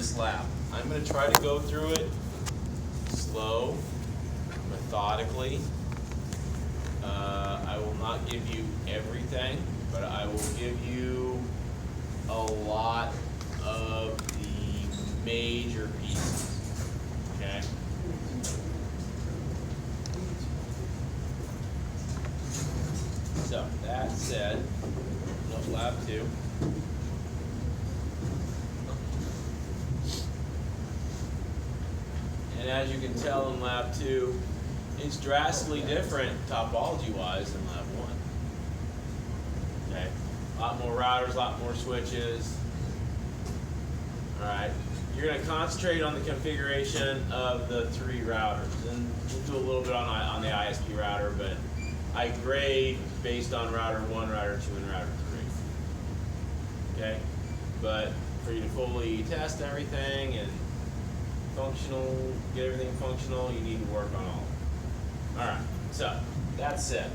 this lab. I'm going to try to go through it slow, methodically. I will not give you everything, but I will give you a lot of the major pieces. Okay? So, that said, lab 2. And as you can tell in lab 2, it's drastically different topology-wise than lab 1. Okay? A lot more routers, a lot more switches. Alright. You're going to concentrate on the configuration of the 3 routers. And we'll do a little bit on the ISP router, but I grade based on router 1, router 2, and router 3. Okay? But for you to fully test everything and functional, get everything functional, you need to work on all of them. Alright, so that said,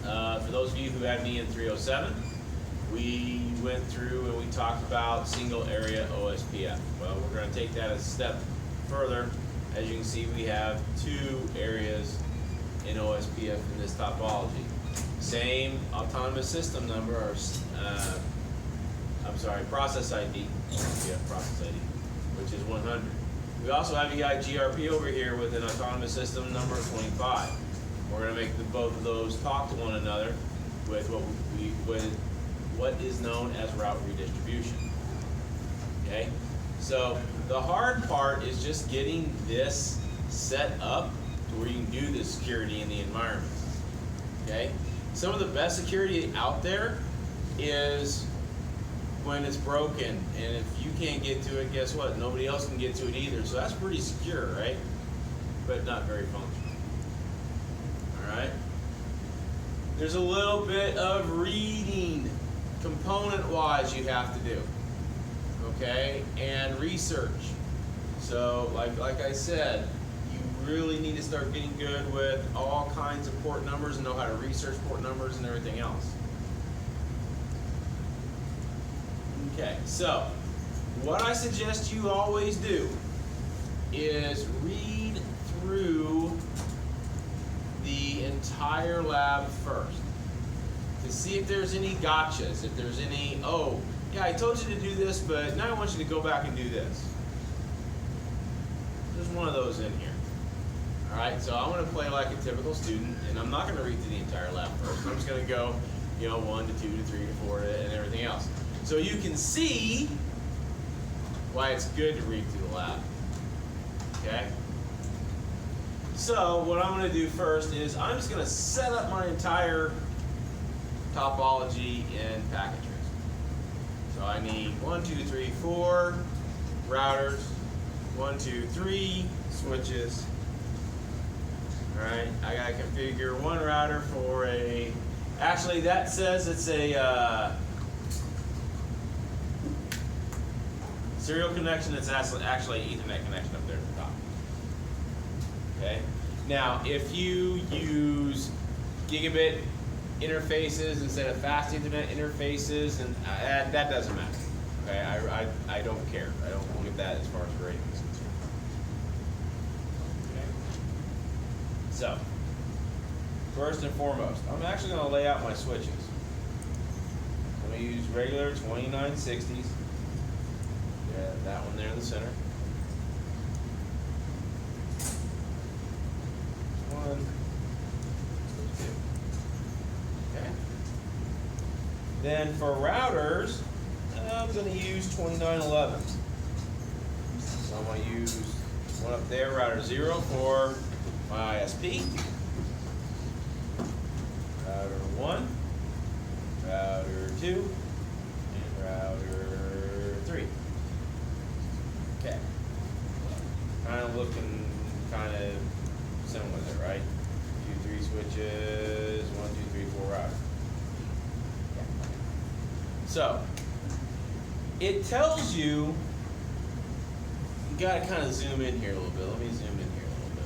for those of you who had me in 307, we went through and we talked about single area OSPF. Well, we're going to take that a step further. As you can see, we have 2 areas in OSPF in this topology. Same autonomous system number, or process ID, OSPF process ID, which is 100. We also have GRP over here with an autonomous system number 25. We're going to make both of those talk to one another with what is known as route redistribution. Okay, so the hard part is just getting this set up to where you can do the security in the environment. Okay, some of the best security out there is when it's broken, and if you can't get to it, guess what? Nobody else can get to it either. So that's pretty secure, right? But not very functional. All right. There's a little bit of reading, component-wise, you have to do. Okay, and research. So, like I said, you really need to start getting good with all kinds of port numbers and know how to research port numbers and everything else. Okay, so what I suggest you always do is read through the entire lab first to see if there's any gotchas, if there's any, oh, yeah, I told you to do this, but now I want you to go back and do this. There's one of those in here. All right, so I'm going to play like a typical student, and I'm not going to read through the entire lab first. I'm just going to go, 1 to 2 to 3 to 4 and everything else. So you can see why it's good to read through the lab. Okay? So what I'm going to do first is I'm just going to set up my entire topology in packet trace. So I need 1, 2, 3, 4 routers, 1, 2, 3 switches. Alright, I got to configure one router for a, actually that says it's a serial connection. It's actually an Ethernet connection up there at the top. Okay. Now, if you use gigabit interfaces instead of fast Ethernet interfaces, and that doesn't matter. Okay. I don't care. I don't look at that as far as grading is concerned. Okay. So, first and foremost, I'm actually going to lay out my switches. I'm going to use regular 2960s. Yeah, that one there in the center. One, two. Okay. Then for routers, I'm going to use 2911s. So I'm going to use one up there, router 0 for my ISP. Router 1, router 2, and router 3. Okay. Kind of looking kind of similar there, right? 2, 3 switches, 1, 2, 3, 4 router. Okay. So, it tells you, you got to kind of zoom in here a little bit. Let me zoom in here a little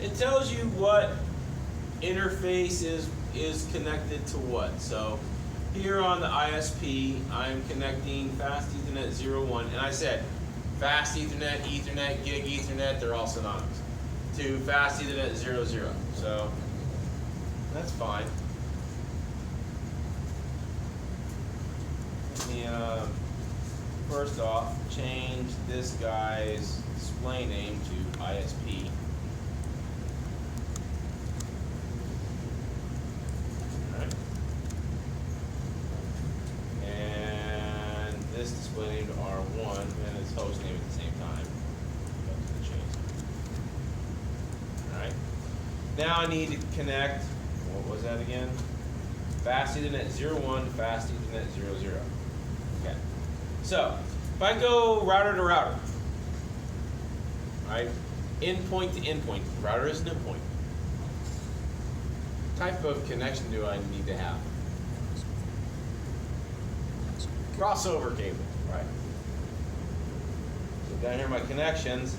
bit. It tells you what interface is connected to what. So, here on the ISP, I'm connecting fast Ethernet 01, and I said fast Ethernet, Ethernet, gig Ethernet, they're all synonymous, to fast Ethernet 00. So that's fine. Let me first off change this guy's display name to ISP. This display name to R1 and its host name at the same time. Alright. Now I need to connect, what was that again? Fast Ethernet 01 to Fast Ethernet 00. Okay. So, if I go router to router, right? Endpoint to endpoint. Router is an endpoint. What type of connection do I need to have? Crossover cable, right? So down here my connections,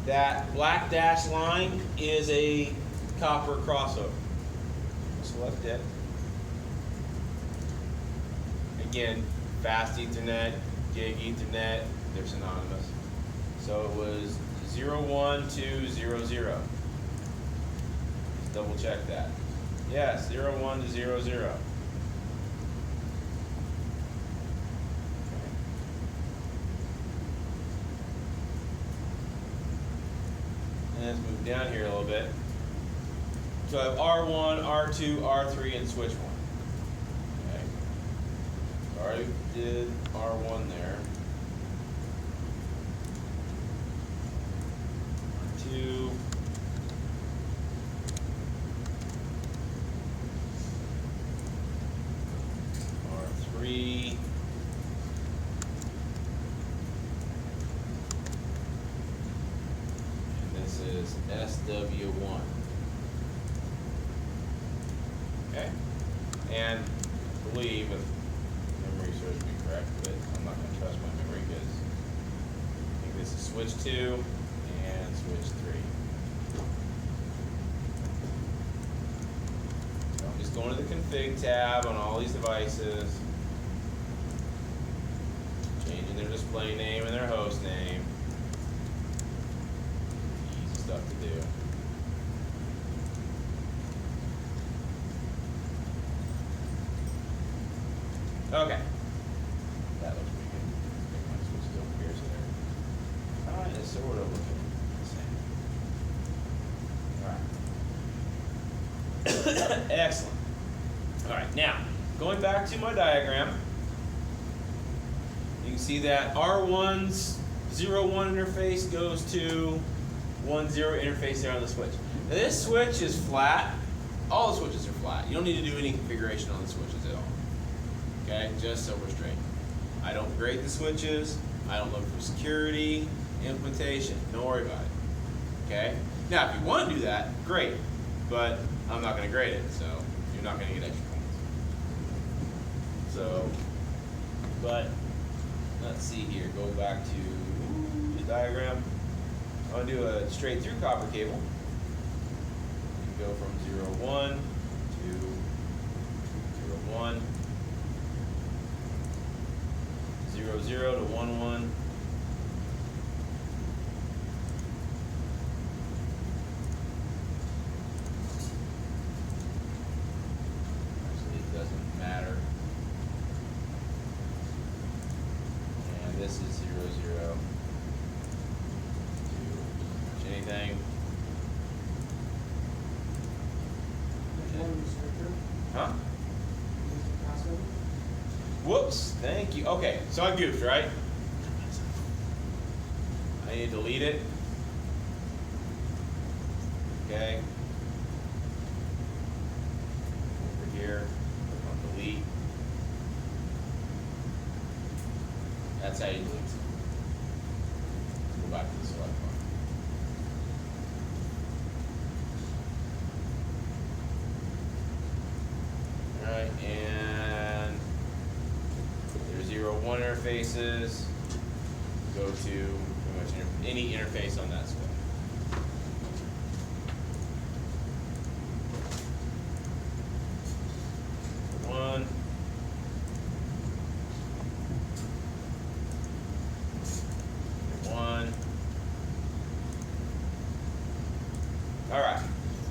that black dashed line is a copper crossover. Select it. Again, fast Ethernet, gig Ethernet, they're synonymous. So it was 01 to 00. Double check that. Yes, 01 to 00. Let's move down here a little bit. So I have R1, R2, R3, and switch 1. Okay. So I already did R1 there. R2. R3. This is SW1. Okay? And I believe, if memory serves me correct, but I'm not going to trust my memory because I think this is switch 2 and switch 3. So I'm just going to the config tab on all these devices, changing their display name and their host name. Stuff to do. Okay. That looks pretty good. I think my switches over here so they're kind of sort of looking the same. Alright. Excellent. Alright, now going back to my diagram, you can see that R1's 01 interface goes to 1, 0 interface there on the switch. Now this switch is flat. All the switches are flat. You don't need to do any configuration on the switches at all. Okay, just so we're straight. I don't grade the switches. I don't look for security, implementation. Don't worry about it. Okay? Now, if you want to do that, great. But I'm not going to grade it, so you're not going to get extra points. So, but let's see here. Go back to the diagram. I'm going to do a straight through copper cable. You go from 01 to 01, 00 to 11. Actually, it doesn't matter. And this is 00. Anything? Huh? Whoops, thank you. Okay, so I goofed, right? I need to delete it. Okay. Over here, click on delete. That's how you delete it. Go back to the select bar. Alright, and there's 0, 1 interfaces. Go to pretty much any interface on that switch.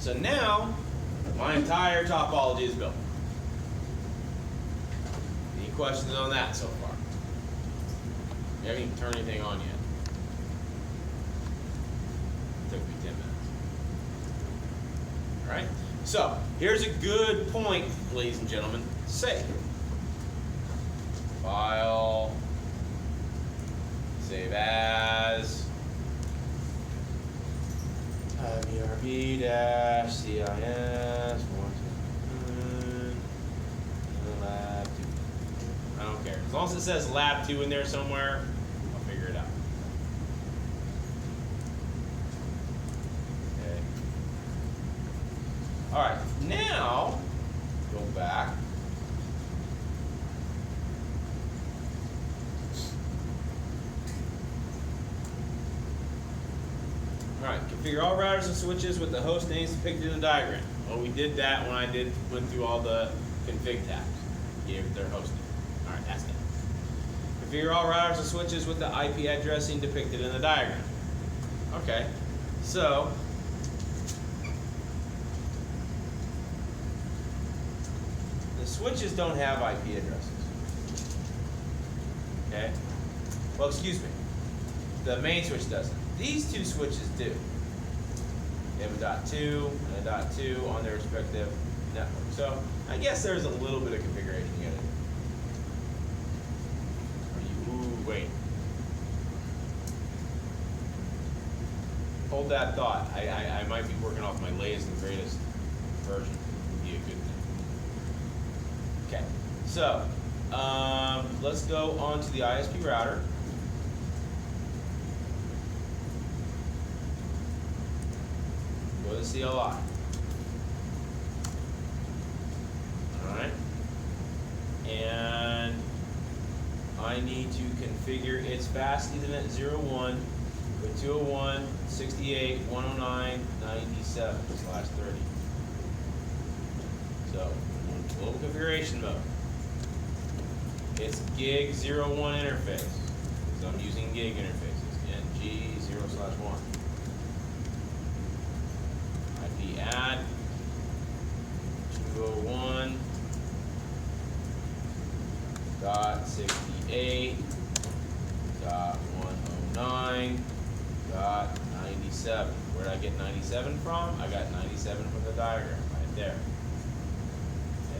So now, my entire topology is built. Any questions on that so far? We haven't even turned anything on yet. Took me 10 minutes. All right. So here's a good point, ladies and gentlemen. Save. File. Save as. VRB-CIS467 lab 2. I don't care. As long as it says lab 2 in there somewhere, I'll figure it out. Okay. All right. Now, go back. All right, configure all routers and switches with the host names depicted in the diagram. Well, we did that when I went through all the config tabs. Gave their host name. All right, that's done. Configure all routers and switches with the IP addressing depicted in the diagram. Okay, so the switches don't have IP addresses. Okay, well, excuse me. The main switch doesn't. These two switches do. They have a .2 and a .2 on their respective network. So I guess there's a little bit of configuration you gotta do. Ooh, wait. Hold that thought. I might be working off my latest and greatest version. Would be a good thing. Okay, so let's go on to the ISP router. Go to CLI. Alright. And I need to configure its fast Ethernet 01 with 201.68.109.97/30. So, global configuration mode. It's gig 01 interface. So I'm using gig interfaces. NG 0/1. Add 201.68.109.97. Where did I get 97 from? I got 97 from the diagram right there.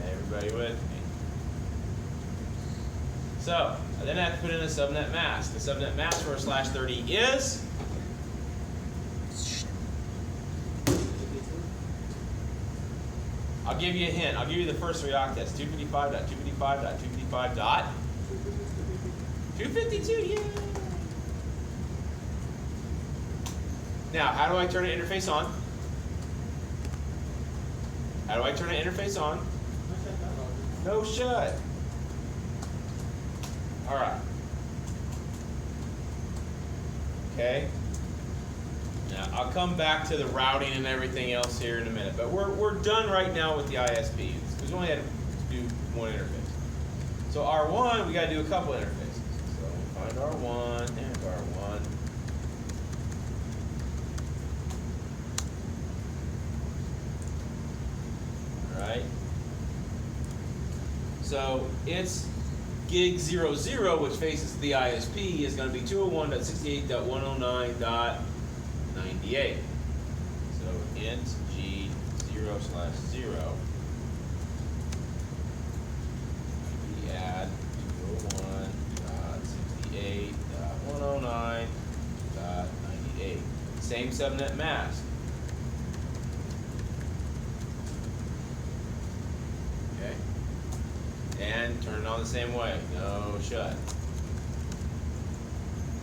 Everybody with me? So, I then have to put in a subnet mask. The subnet mask for a /30 is I'll give you a hint. I'll give you the first 3 octets. 255.255.255.252. Yeah. Now, how do I turn an interface on? How do I turn an interface on? No shut. All right. Okay. Now, I'll come back to the routing and everything else here in a minute, but we're done right now with the ISPs because we only had to do one interface. So R1, we got to do a couple interfaces. So we'll find R1, and R1. All right. So it's gig 00, which faces the ISP, is going to be 201.68.109.98. So int g 0/0. We add 201.68.109.98. Same subnet mask. Okay. And turn it on the same way. No shut.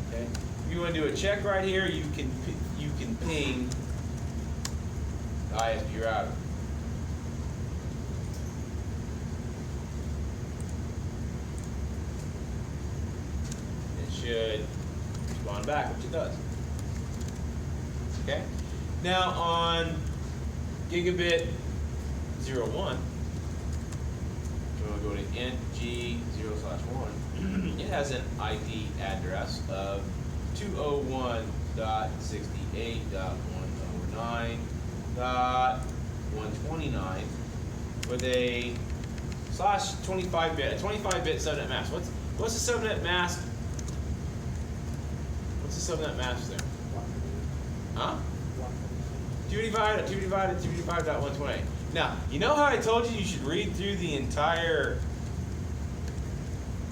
Okay. If you want to do a check right here, you can ping the ISP router. It should respond back, which it does. Okay. Now on gigabit 01, we'll go to int g 0/1. It has an IP address of 201.68.109.98. 192.168.129 with a slash 25-bit, a 25-bit subnet mask. What's the subnet mask? What's the subnet mask there? Huh? 255.255.128. Now, you know how I told you should read through the entire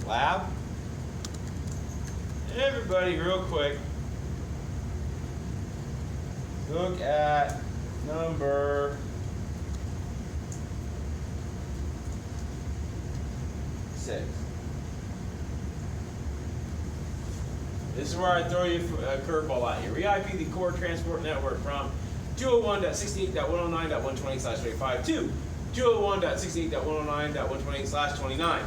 lab? Everybody, real quick, look at number 6. This is where I throw you a curveball at you. Re-IP the core transport network from 201.68.109.128/35 to 201.68.109.128/29.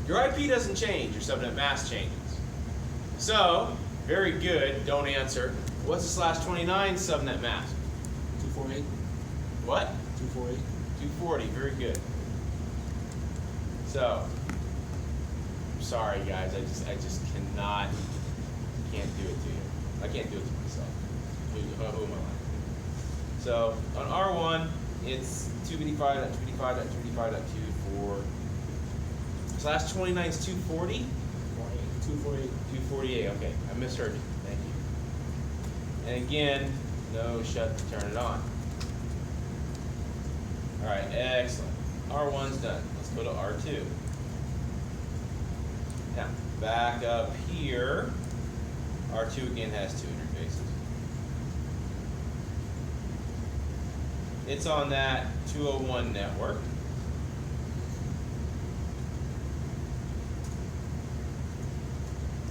Your IP doesn't change, your subnet mask changes. So, very good, don't answer. What's the /29 subnet mask? 248. What? 248. 240, very good. So, I'm sorry guys, I just can't do it to you. I can't do it to myself. Who am I lying? So, on R1, it's 255.255.254. /29 is 240? 248. 248, okay. I misheard you. Thank you. And again, no shut to turn it on. Alright, excellent. R1's done. Let's go to R2. Now, back up here. R2 again has 2 interfaces. It's on that 201 network.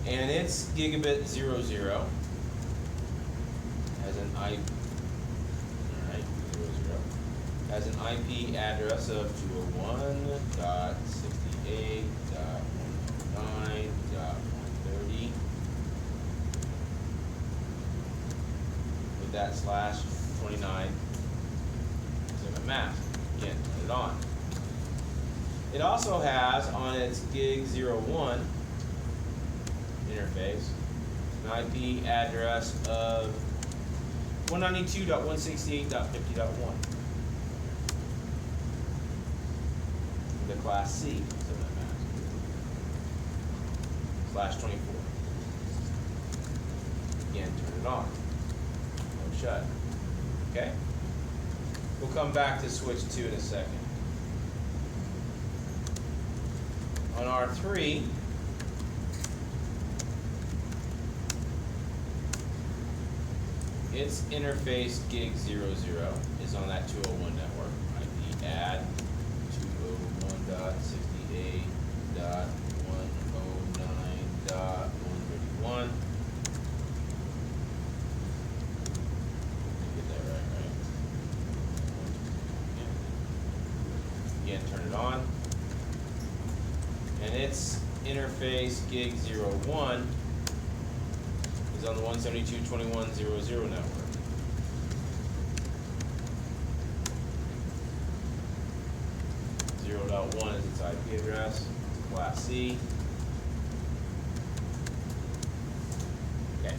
And it's gigabit 00. Has an has an IP address of 201.68.109.130 with that /29 subnet mask. Again, turn it on. It also has on its gig 01 interface an IP address of 192.168.50.1. The class C subnet mask. /24. Again, turn it on. No shut. Okay? We'll come back to switch 2 in a second. On R3, its interface gig 00 is on that 201 network. IP add 201.68.109.131. Get that right? Again, turn it on. And its interface gig 01 is on the 172.21.00 network. .1 is its IP address, class C. Okay.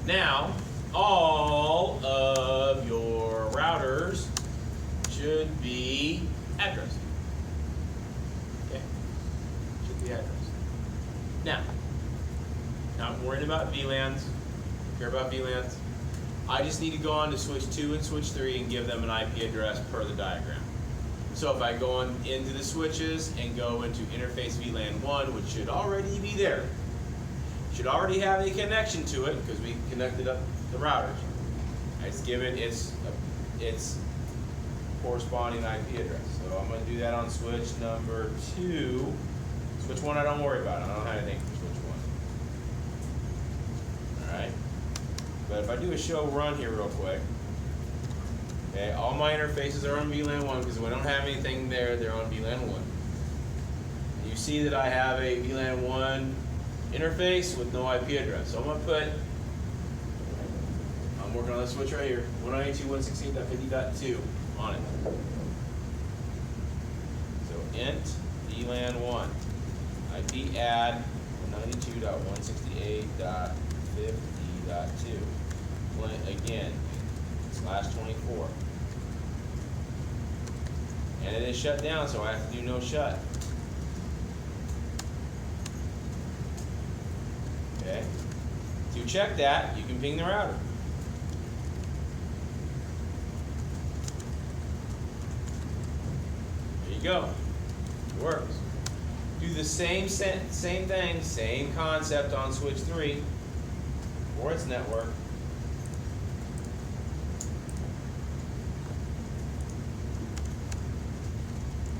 Now, all of your routers should be addressed. Okay. Should be addressed. Now, not worrying about VLANs. Care about VLANs? I just need to go on to switch 2 and switch 3 and give them an IP address per the diagram. So if I go on into the switches and go into interface VLAN 1, which should already be there, should already have a connection to it because we connected up the routers. I just give it its corresponding IP address. So I'm going to do that on switch number 2. Switch 1 I don't worry about. I don't have anything for switch 1. Alright. But if I do a show run here real quick, okay, all my interfaces are on VLAN 1 because we don't have anything there, they're on VLAN 1. You see that I have a VLAN 1 interface with no IP address. So I'm working on this switch right here, 192.168.50.2 on it. So int VLAN 1, IP add 192.168.50.2. Again, /24. And it is shut down, so I have to do no shut. Okay. To check that, you can ping the router. There you go. It works. Do the same thing, same concept on switch 3 for its network.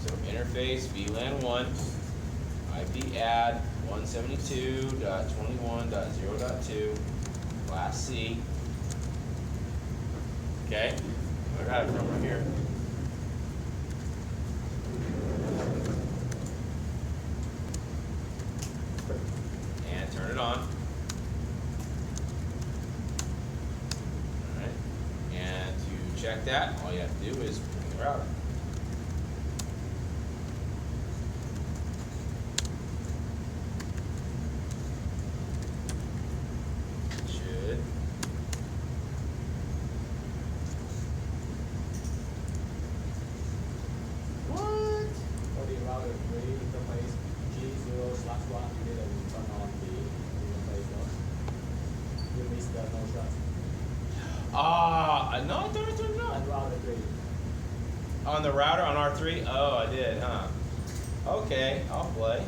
So interface VLAN 1, IP add 172.21.0.2, class C. Okay, I got it from right here. And turn it on. Alright, and to check that, all you have to do is bring the router. No, I thought I turned it on. On the router on R3? Oh, I did, huh? Okay, I'll play.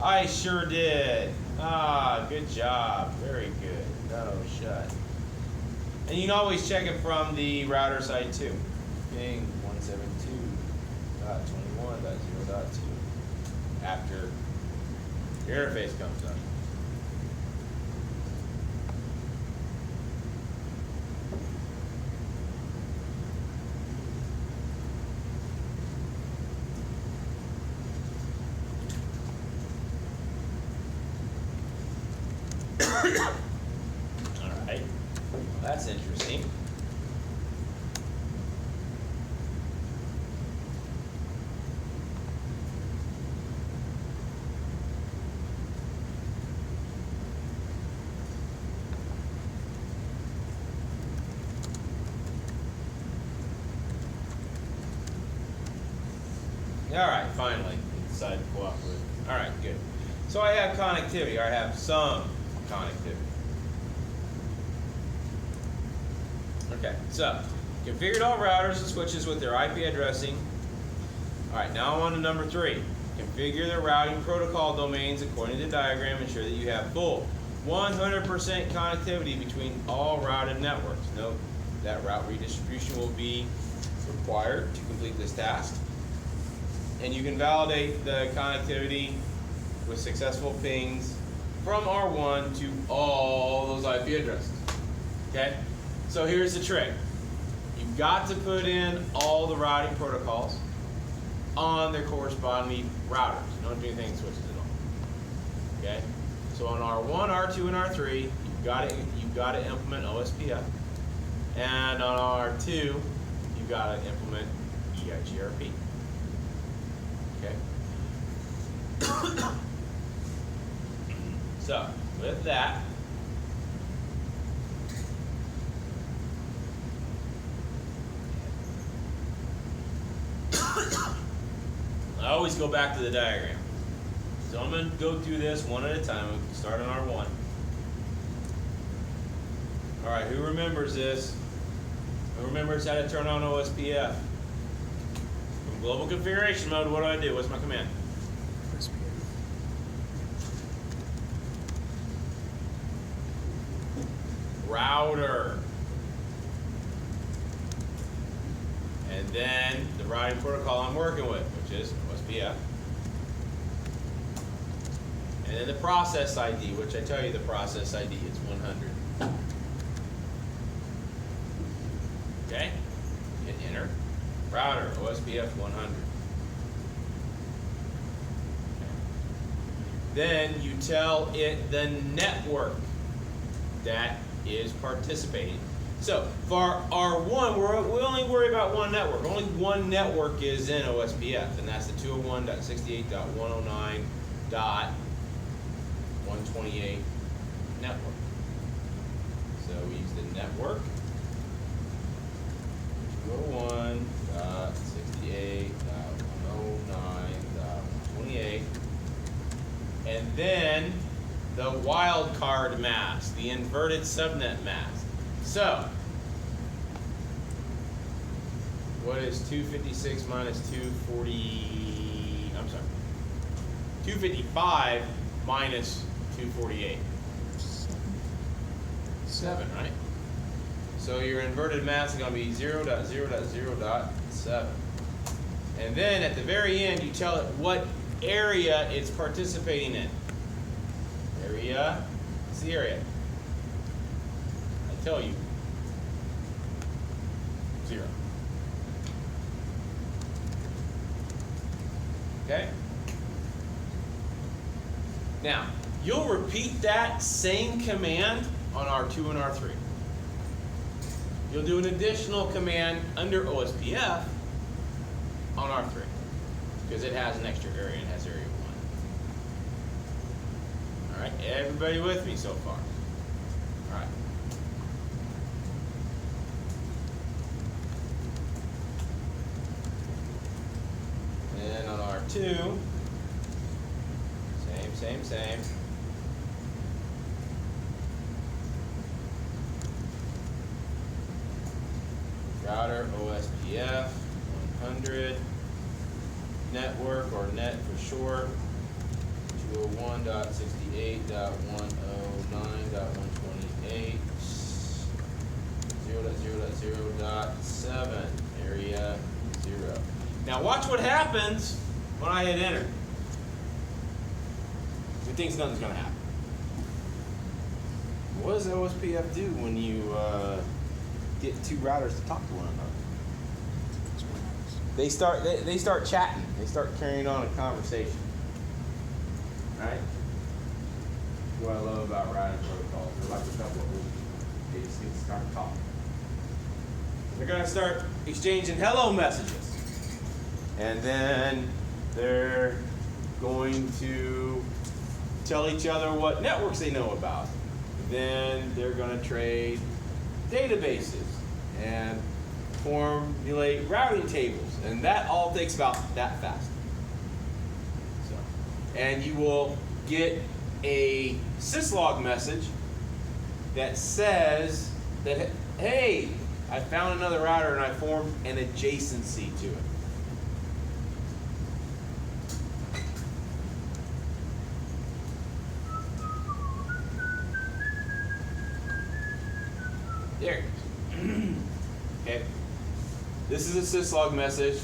I sure did. Ah, good job. Very good. No shut. And you can always check it from the router side too. Ping 172.21.0.2 after your interface comes up. All right, well, that's interesting. All right, finally, we decided to cooperate. All right, good. So I have connectivity, or I have some connectivity. Okay, so configured all routers and switches with their IP addressing. All right, now I'm on to number 3. Configure the routing protocol domains according to the diagram. Ensure that you have full 100% connectivity between all routed networks. Note that route redistribution will be required to complete this task. And you can validate the connectivity with successful pings from R1 to all those IP addresses. Okay? So here's the trick. You've got to put in all the routing protocols on their corresponding routers. You don't do anything switches at all. Okay? So on R1, R2, and R3, you've got to implement OSPF. And on R2, you've got to implement EIGRP. Okay? So, with that, I always go back to the diagram. So I'm going to go through this one at a time. We can start on R1. All right, who remembers this? Who remembers how to turn on OSPF? From global configuration mode, what do? What's my command? Router. And then the routing protocol I'm working with, which is OSPF. And then the process ID, which I tell you the process ID is 100. Okay? Hit enter. Router, OSPF 100. Okay. Then you tell it the network that is participating. So for R1, we only worry about one network. Only one network is in OSPF, and that's the 201.68.109.128 network. So we use the network 201.68.109.128. And then the wildcard mask, the inverted subnet mask. So, what is 256 minus 240, I'm sorry, 255 minus 248? 7, right? So your inverted mask is going to be 0.0.0.7. And then at the very end, you tell it what area it's participating in. Area, what's the area? I tell you, 0. Okay? Now, you'll repeat that same command on R2 and R3. You'll do an additional command under OSPF on R3 because it has an extra area and has area 1. All right, everybody with me so far? All right. And on R2, same. Router OSPF 100, network or net for short, 201.68.109.128, 0.0.0.7, area 0. Now watch what happens when I hit enter. Who thinks nothing's going to happen? What does OSPF do when you get two routers to talk to one another? They start chatting. They start carrying on a conversation. Right? What I love about routing protocols, they're like a couple of movies. They just get to start talking. They're going to start exchanging hello messages. And then they're going to tell each other what networks they know about. Then they're going to trade databases and formulate routing tables. And that all takes about that fast. So, and you will get a syslog message that says that, hey, I found another router and I formed an adjacency to it. There it goes. Okay. This is a syslog message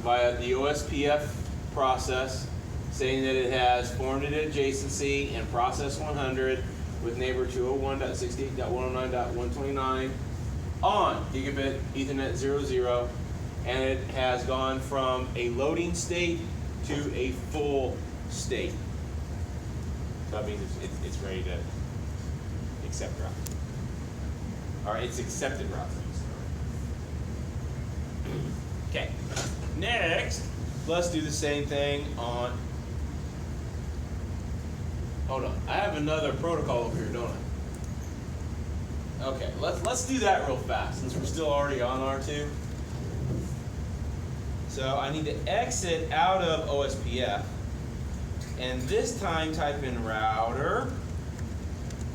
via the OSPF process saying that it has formed an adjacency in process 100 with neighbor 201.68.109.129 on gigabit Ethernet 00, and it has gone from a loading state to a full state. So that means it's ready to accept route. Or it's accepted route. Okay, next, let's do the same thing on, hold on, I have another protocol over here, don't I? Okay, let's do that real fast since we're still already on R2. So I need to exit out of OSPF, and this time type in router,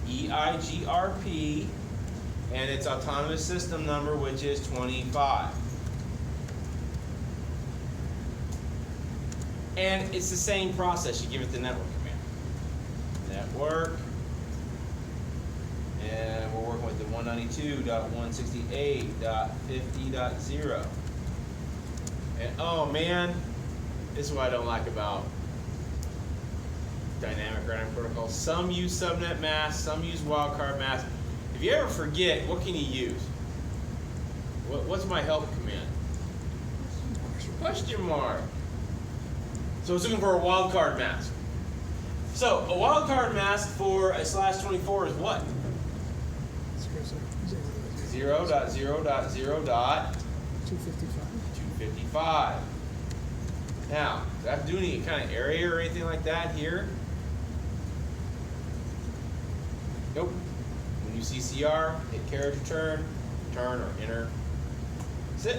EIGRP, and its autonomous system number, which is 25. And it's the same process. You give it the network command. Network. And we're working with the 192.168.50.0. And oh man, this is what I don't like about dynamic routing protocols. Some use subnet mask, some use wildcard mask. If you ever forget, what can you use? What's my help command? Question mark. So it's looking for a wildcard mask. So a wildcard mask for a /24 is what? 0.0.0.255. Now, do I have to do any kind of area or anything like that here? Nope. When you see CR, hit carriage return or enter. Sit.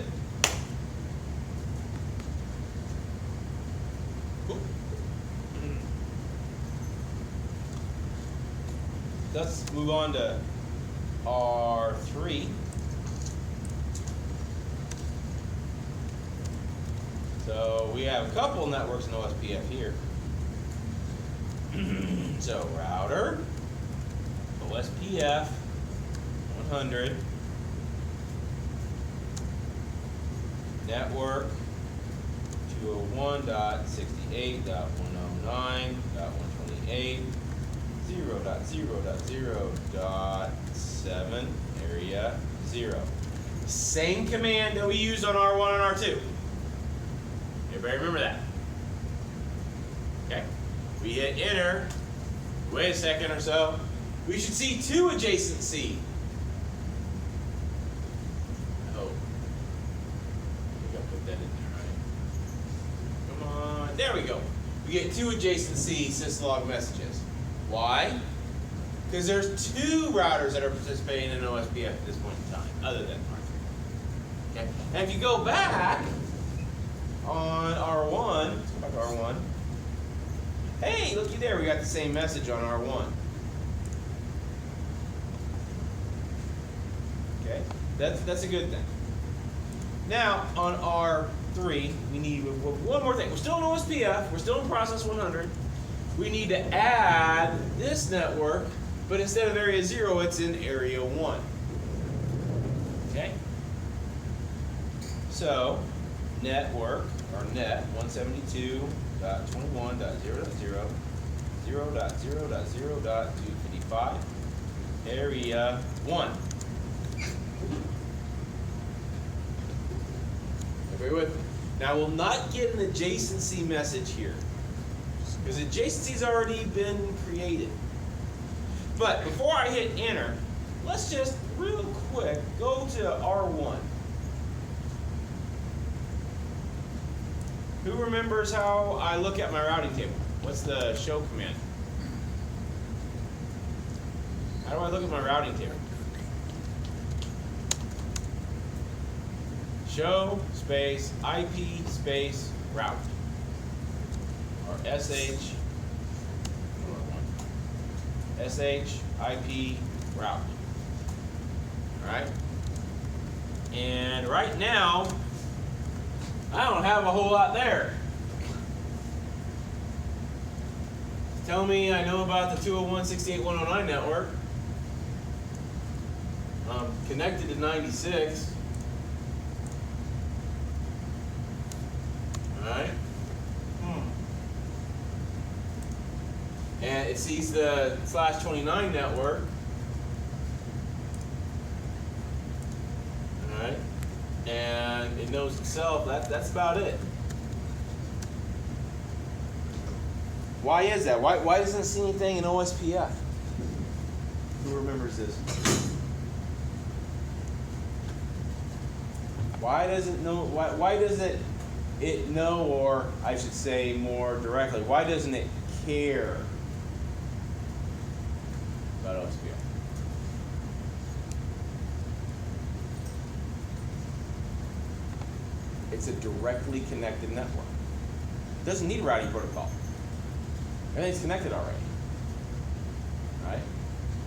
Let's move on to R3. So we have a couple networks in OSPF here. So router, OSPF 100, network 201.68.109.128, 0.0.0.7, area 0. Same command that we used on R1 and R2. Everybody remember that? Okay. We hit enter. Wait a second or so. We should see 2 adjacent C. I hope. I think I put that in there, right? Come on. There we go. We get 2 adjacent C syslog messages. Why? Because there's 2 routers that are participating in OSPF at this point in time, other than R3. Okay. And if you go back on R1, let's go back to R1. Hey, looky there, we got the same message on R1. Okay, that's a good thing. Now, on R3, we need one more thing. We're still in OSPF, we're still in process 100. We need to add this network, but instead of area 0, it's in area 1. Okay? So, network, or net, 172.21.0.0.0.0.255, area 1. Everybody with me? Now, we'll not get an adjacency message here, because adjacency's already been created. But before I hit enter, let's just real quick go to R1. Who remembers how I look at my routing table? What's the show command? How do I look at my routing table? Show space IP space route, or SH IP route. All right. And right now, I don't have a whole lot there. Tell me I know about the 201.68.109 network. I'm connected to 96. Alright. And it sees the /29 network. Alright. And it knows itself. That's about it. Why is that? Why doesn't it see anything in OSPF? Who remembers this? Why doesn't know? Why doesn't it know, or I should say more directly, why doesn't it care about OSPF? It's a directly connected network. It doesn't need routing protocol. Everything's connected already. Right?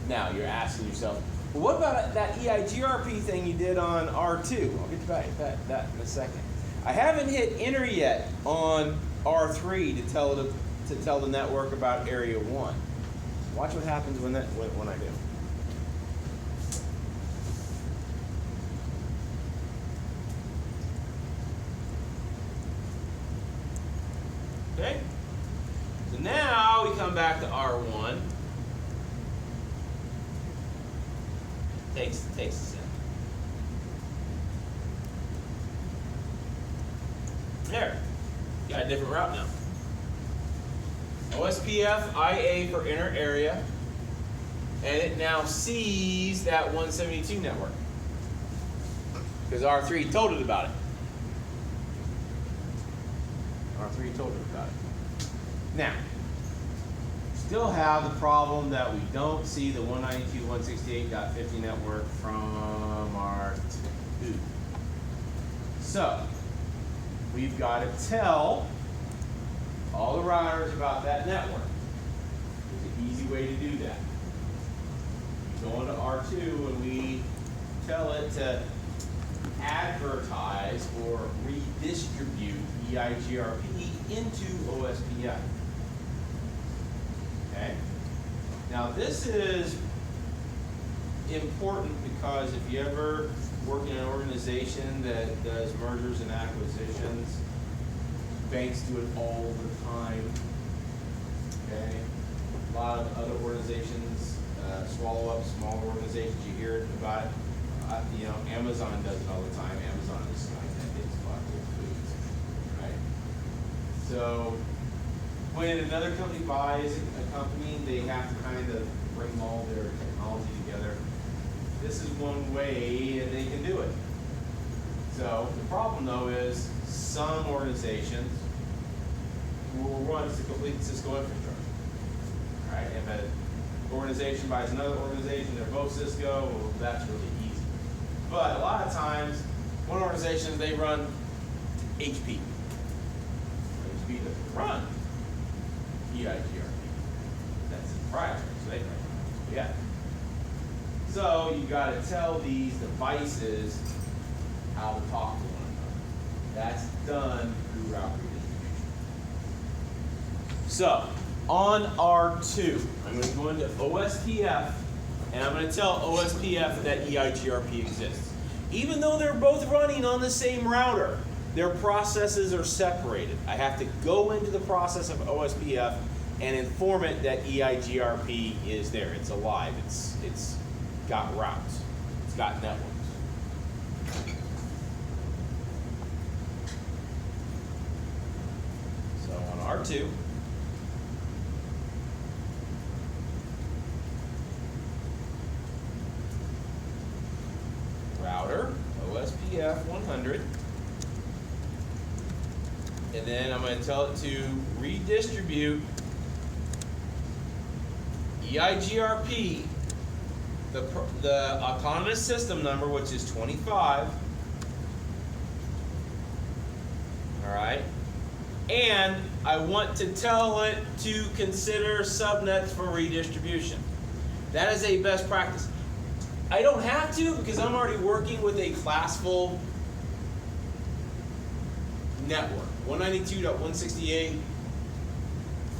Now you're asking yourself, well, what about that EIGRP thing you did on R2? I'll get back to that in a second. I haven't hit enter yet on R3 to tell the network about area 1. Watch what happens when I do. Okay? So now we come back to R1. Takes a second. There. Got a different route now. OSPF IA for inner area. And it now sees that 172 network. Because R3 told it about it. R3 told it about it. Now, still have the problem that we don't see the 192.168.50 network from R2. So, we've got to tell all the routers about that network. There's an easy way to do that. We go into R2 and we tell it to advertise or redistribute EIGRP into OSPF. Okay? Now this is important because if you ever work in an organization that does mergers and acquisitions, banks do it all the time. Okay? A lot of other organizations swallow up small organizations. You hear it about it. You know, Amazon does it all the time. Amazon is like that big spot with foods, right? So when another company buys a company, they have to kind of bring all their technology together. This is one way and they can do it. So the problem though is some organizations will run a complete Cisco infrastructure. All right, if an organization buys another organization, they're both Cisco, well, that's really easy. But a lot of times, one organization, they run HP. HP doesn't run EIGRP. That's proprietary, so they run it. Yeah. So you got to tell these devices how to talk to one another. That's done through route redistribution. So on R2, I'm going to go into OSPF, and I'm going to tell OSPF that EIGRP exists. Even though they're both running on the same router, their processes are separated. I have to go into the process of OSPF and inform it that EIGRP is there. It's alive. It's got routes. It's got networks. So on R2, router, OSPF 100, and then I'm going to tell it to redistribute EIGRP, the autonomous system number, which is 25, all right, and I want to tell it to consider subnets for redistribution. That is a best practice. I don't have to because I'm already working with a classful network. 192.168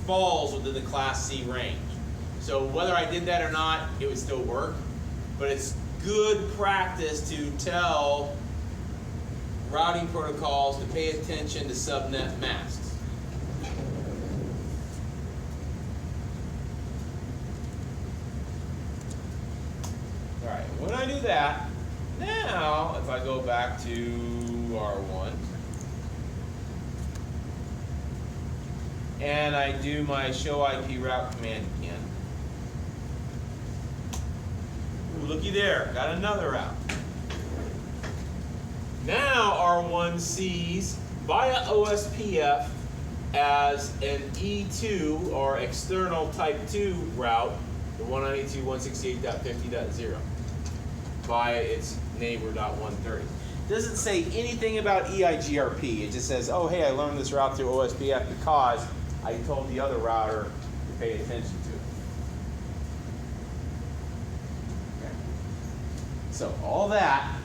falls within the Class C range. So whether I did that or not, it would still work. But it's good practice to tell routing protocols to pay attention to subnet masks. All right, when I do that, now if I go back to R1 and I do my show IP route command again, ooh, looky there, got another route. Now R1 sees via OSPF as an E2 or external type 2 route, the 192.168.50.0 via its neighbor .130. Doesn't say anything about EIGRP. It just says, oh hey, I learned this route through OSPF because I told the other router to pay attention to it. Okay. So all that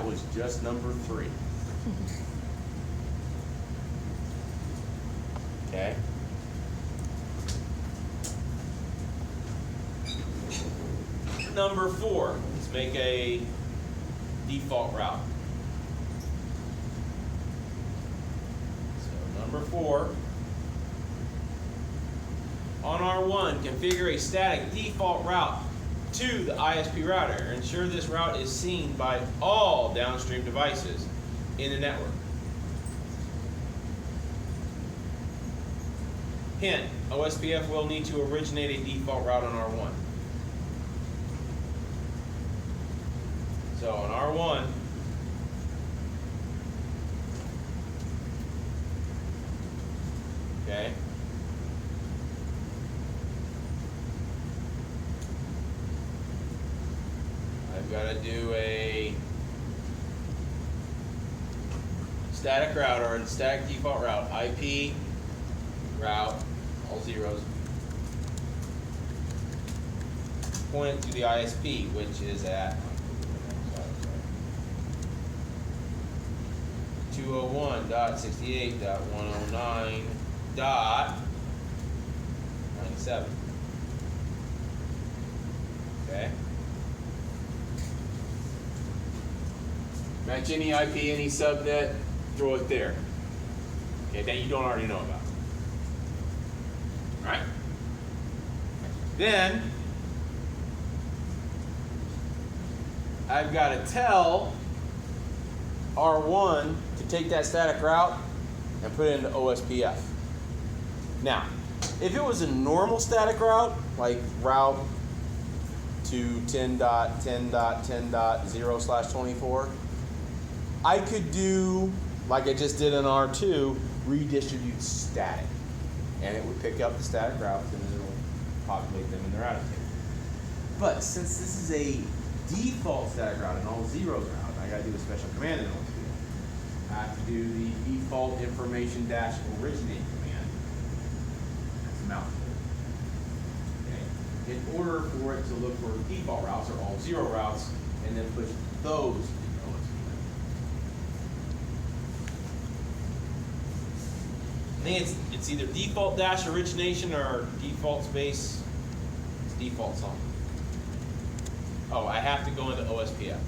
was just number 3. Okay. Number 4, let's make a default route. So number 4, on R1, configure a static default route to the ISP router. Ensure this route is seen by all downstream devices in the network. Hint, OSPF will need to originate a default route on R1. So on R1, okay, I've got to do a static route or static default route, IP route, all zeros, point it to the ISP, which is at 201.68.109.97. Okay. Match any IP, any subnet, throw it there. Okay, that you don't already know about. Right? Then I've got to tell R1 to take that static route and put it into OSPF. Now, if it was a normal static route, like route to 10.10.10.0/24, I could do, like I just did in R2, redistribute static. And it would pick up the static routes and it'll populate them in the routing table. But since this is a default static route, an all zeros route, I gotta do a special command in OSPF. I have to do the default information dash originate command. That's a mouthful. Okay. In order for it to look for default routes or all zero routes and then push those into OSPF. I think it's either default dash origination or default space. It's default something. Oh, I have to go into OSPF.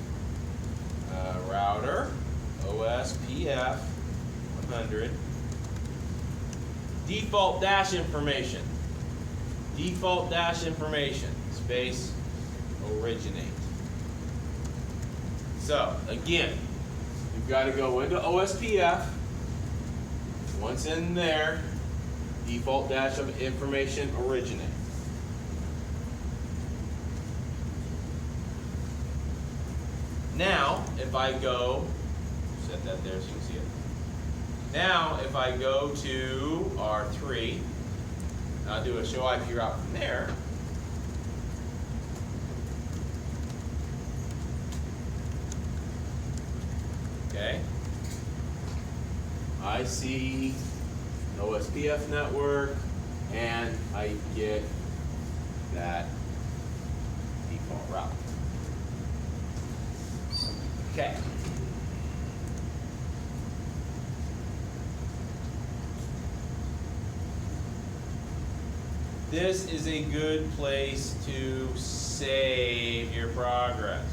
Router, OSPF 100. Default dash information. Default dash information. Space originate. So, again, you've got to go into OSPF. Once in there, default dash of information originate. Now, if I go, set that there so you can see it. Now, if I go to R3, I'll do a show IP route from there. Okay. I see an OSPF network, and I get that default route. Okay. This is a good place to save your progress.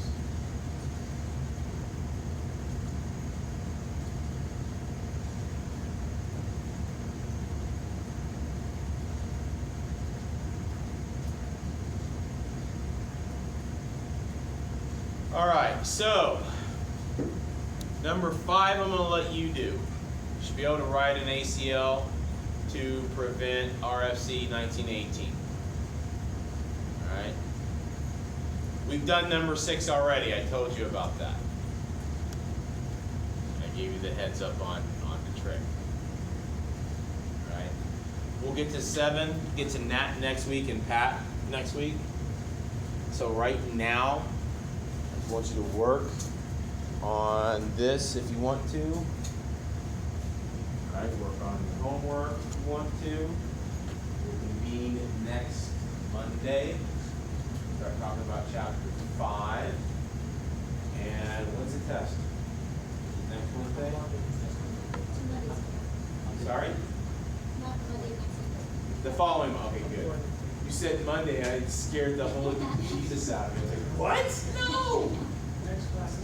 All right, so number 5 I'm going to let you do. You should be able to write an ACL to prevent RFC 1918. All right. We've done number 6 already. I told you about that. I gave you the heads up on the trick. All right. We'll get to 7, get to Nat next week and Pat next week. So right now, I want you to work on this if you want to. All right, work on your homework if you want to. We'll convene next Monday. Start talking about chapter 5. And when's the test? Next Wednesday? I'm sorry? Not Monday, next Monday. The following, okay, good. You said Monday, I scared the whole Jesus out of me. I was like, what? No! Next class is